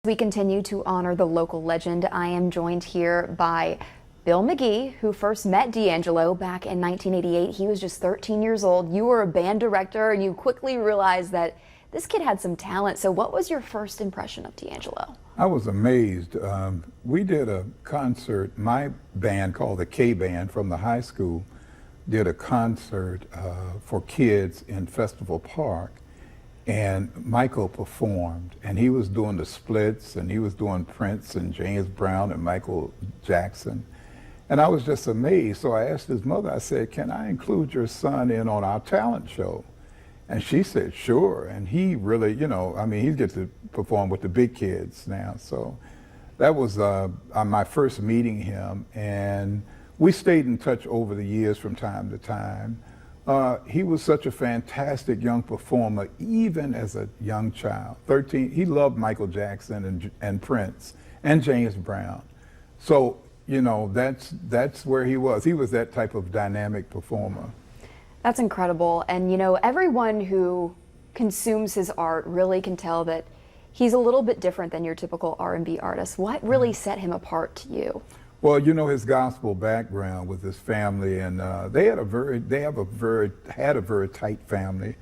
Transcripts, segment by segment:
We continue to honor the local legend. I am joined here by Bill McGee, who first met D'Angelo back in 1988. He was just 13 years old. You were a band director and you quickly realized that this kid had some talent. So what was your first impression of D'Angelo? I was amazed. We did a concert, my band called the K Band from the high school did a concert for kids in Festival Park. And Michael performed, and he was doing the Splits, and he was doing Prince and James Brown and Michael Jackson. And I was just amazed. So I asked his mother, I said, can I include your son in on our talent show? And she said, sure. And he really, he gets to perform with the big kids now. So that was my first meeting him. And we stayed in touch over the years from time to time. He was such a fantastic young performer, even as a young child. 13, he loved Michael Jackson and Prince and James Brown. So, that's where he was. He was that type of dynamic performer. That's incredible. And, everyone who consumes his art really can tell that he's a little bit different than your typical R&B artist. What really set him apart to you? Well, his gospel background with his family, and they had a very tight family.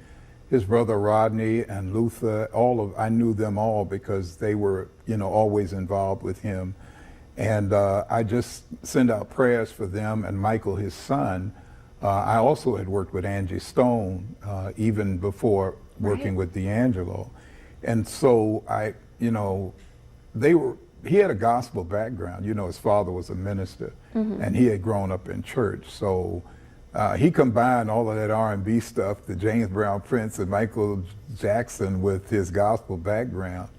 His brother Rodney and Luther, I knew them all because they were, always involved with him. And I just send out prayers for them and Michael, his son. I also had worked with Angie Stone even before working with D'Angelo. And so he had a gospel background. His father was a minister, and he had grown up in church. So he combined all of that R&B stuff, the James Brown, Prince, and Michael Jackson with his gospel background.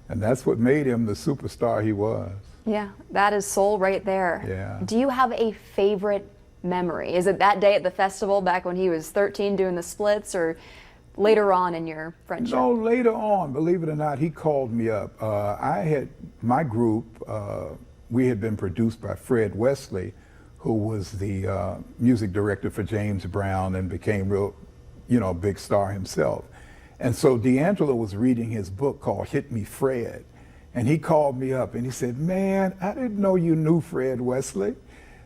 And that's what made him the superstar he was. Yeah, that is soul right there. Yeah. Do you have a favorite memory? Is it that day at the festival back when he was 13 doing the Splits, or later on in your friendship? No, later on, believe it or not, he called me up. My group, we had been produced by Fred Wesley, who was the music director for James Brown and became a big star himself. And so D'Angelo was reading his book called Hit Me Fred. And he called me up and he said, man, I didn't know you knew Fred Wesley.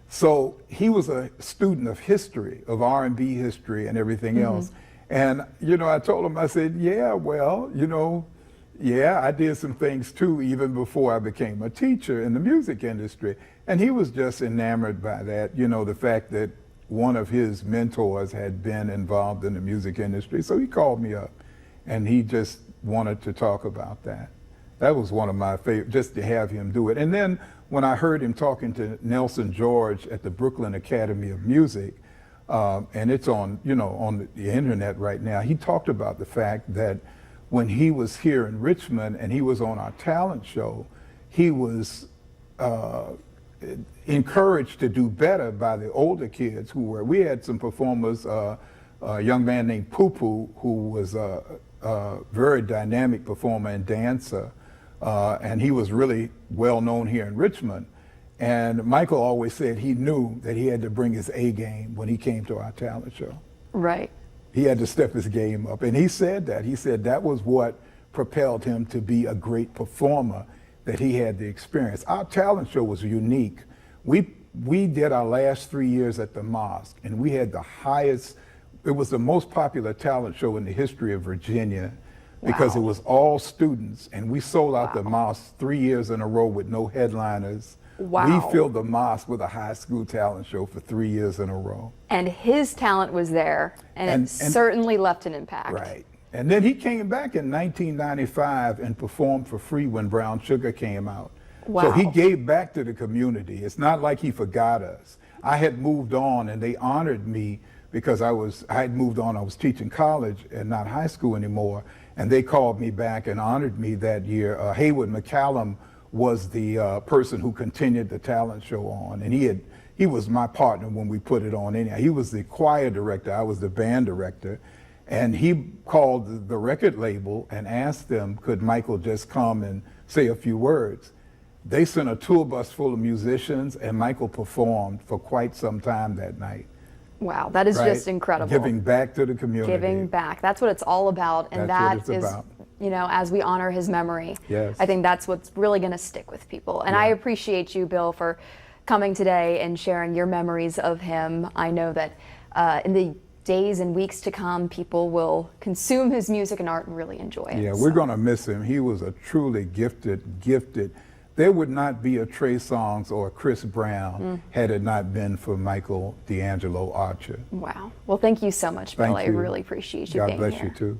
So he was a student of history, of R&B history and everything else. And, I told him, I said, yeah, well, I did some things too, even before I became a teacher in the music industry. And he was just enamored by that, the fact that one of his mentors had been involved in the music industry. So he called me up and he just wanted to talk about that. That was one of my favorite, just to have him do it. And then when I heard him talking to Nelson George at the Brooklyn Academy of Music, and it's on, on the internet right now, he talked about the fact that when he was here in Richmond and he was on our talent show, he was encouraged to do better by the older kids we had some performers, a young man named Poo Poo, who was a very dynamic performer and dancer, and he was really well known here in Richmond. And Michael always said he knew that he had to bring his A game when he came to our talent show. Right. He had to step his game up. And he said that. He said that was what propelled him to be a great performer, that he had the experience. Our talent show was unique. We did our last 3 years at the mosque, and we had the highest, it was the most popular talent show in the history of Virginia because it was all students. And we sold out the mosque 3 years in a row with no headliners. Wow. We filled the mosque with a high school talent show for 3 years in a row. And his talent was there, and it certainly left an impact. Right. And then he came back in 1995 and performed for free when Brown Sugar came out. Wow. So he gave back to the community. It's not like he forgot us. I had moved on and they honored me because I had moved on. I was teaching college and not high school anymore. And they called me back and honored me that year. Haywood McCallum was the person who continued the talent show on, and he was my partner when we put it on. Anyhow, he was the choir director, I was the band director, and he called the record label and asked them, could Michael just come and say a few words? They sent a tour bus full of musicians, and Michael performed for quite some time that night. Wow, that is just incredible. Giving back to the community. Giving back. That's what it's all about. And that's what it's about. you know, as we honor his memory. Yes. I think that's what's really going to stick with people. And I appreciate you, Bill, for coming today and sharing your memories of him. I know that in the days and weeks to come, people will consume his music and art and really enjoy it. Yeah, we're going to miss him. He was a truly gifted. There would not be a Trey Songz or a Chris Brown had it not been for Michael D'Angelo Archer. Wow. Well, thank you so much, Bill. Thank you. I really appreciate you being here. God bless you too.